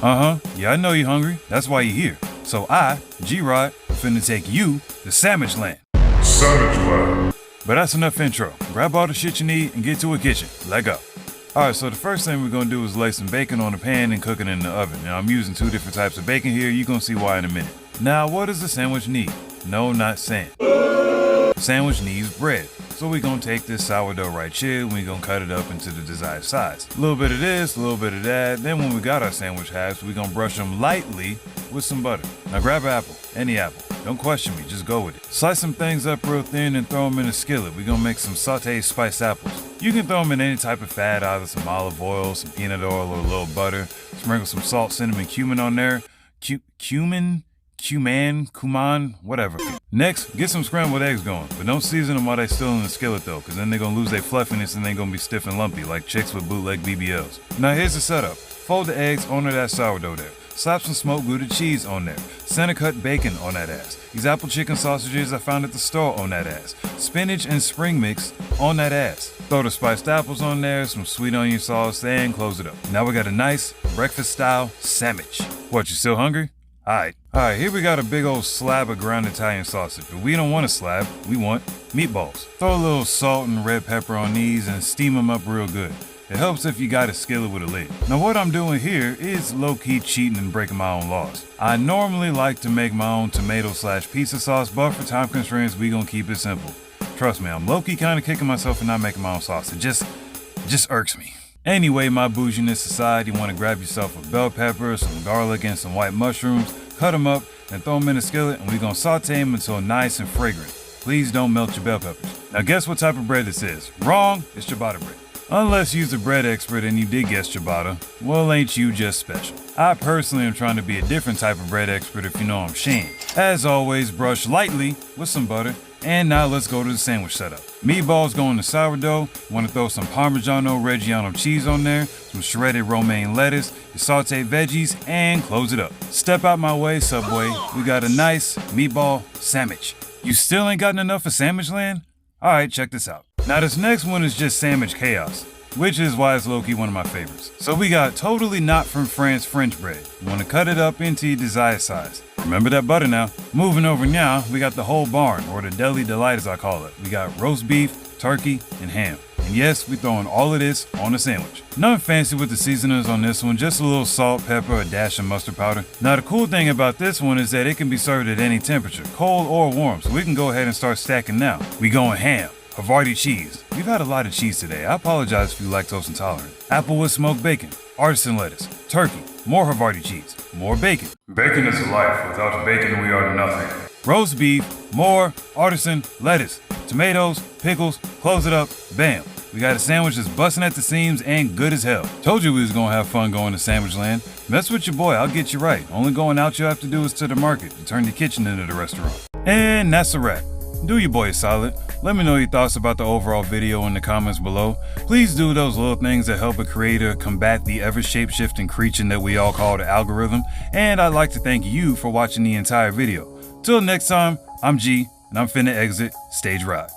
Yeah, I know you're hungry. That's why you're here. So I, G-Rod, finna take you to Sammitch land. Sammitch land. But that's enough intro. Grab all the shit you need and get to a kitchen. Let go. Alright, so the first thing we're gonna do is lay some bacon on a pan and cook it in the oven. Now I'm using 2 different types of bacon here. You're gonna see why in a minute. Now, what does the sandwich need? No, not sand. Sandwich needs bread. So we're gonna take this sourdough right here and we're gonna cut it up into the desired size. A little bit of this, a little bit of that. Then when we got our sandwich halves, we're gonna brush them lightly with some butter. Now grab an apple, any apple. Don't question me, just go with it. Slice some things up real thin and throw them in a skillet. We're gonna make some sauteed spiced apples. You can throw them in any type of fat, either some olive oil, some peanut oil, or a little butter. Sprinkle some salt, cinnamon, cumin on there. Cumin, whatever. Next, get some scrambled eggs going, but don't season them while they're still in the skillet though, because then they're gonna lose their fluffiness and they're gonna be stiff and lumpy like chicks with bootleg BBLs. Now here's the setup. Fold the eggs onto that sourdough there. Slap some smoked Gouda cheese on there. Center cut bacon on that ass. These apple chicken sausages I found at the store on that ass. Spinach and spring mix on that ass. Throw the spiced apples on there, some sweet onion sauce, and close it up. Now we got a nice breakfast style sandwich. What, you still hungry? Alright, here we got a big old slab of ground Italian sausage, but we don't want a slab, we want meatballs. Throw a little salt and red pepper on these and steam them up real good. It helps if you got a skillet with a lid. Now what I'm doing here is low-key cheating and breaking my own laws. I normally like to make my own tomato/pizza sauce, but for time constraints, we gonna keep it simple. Trust me, I'm low-key kinda kicking myself for not making my own sauce. It just irks me. Anyway, my bouginess aside, you wanna grab yourself a bell pepper, some garlic, and some white mushrooms, cut them up, and throw them in a skillet, and we're gonna saute them until nice and fragrant. Please don't melt your bell peppers. Now guess what type of bread this is? Wrong, it's ciabatta bread. Unless you're a bread expert and you did guess ciabatta, well ain't you just special. I personally am trying to be a different type of bread expert if you know I'm Shane. As always, brush lightly with some butter, and now let's go to the sandwich setup. Meatballs go in the sourdough, want to throw some Parmigiano Reggiano cheese on there, some shredded romaine lettuce, your sauteed veggies, and close it up. Step out my way, Subway, we got a nice meatball sandwich. You still ain't gotten enough of Sandwich Land? Alright, check this out. Now this next one is just sandwich chaos, which is why it's low-key one of my favorites. So we got totally not from France French bread. You want to cut it up into your desired size. Remember that butter now. Moving over now, we got the whole barn, or the deli delight as I call it. We got roast beef, turkey, and ham. And yes, we throwing all of this on a sandwich. Nothing fancy with the seasonings on this one, just a little salt, pepper, a dash of mustard powder. Now the cool thing about this one is that it can be served at any temperature, cold or warm, so we can go ahead and start stacking now. We going ham. Havarti cheese. We've had a lot of cheese today. I apologize if you're lactose intolerant. Applewood smoked bacon, artisan lettuce, turkey, more Havarti cheese, more bacon. Bacon is life. Without bacon, we are nothing. Roast beef, more artisan lettuce, tomatoes, pickles, close it up, bam. We got a sandwich that's busting at the seams and good as hell. Told you we was gonna have fun going to Sandwich Land. Mess with your boy, I'll get you right. Only going out you have to do is to the market to turn the kitchen into the restaurant. And that's a wrap. Do your boy a solid. Let me know your thoughts about the overall video in the comments below. Please do those little things that help a creator combat the ever shape-shifting creature that we all call the algorithm. And I'd like to thank you for watching the entire video. Till next time, I'm G, and I'm finna exit stage right.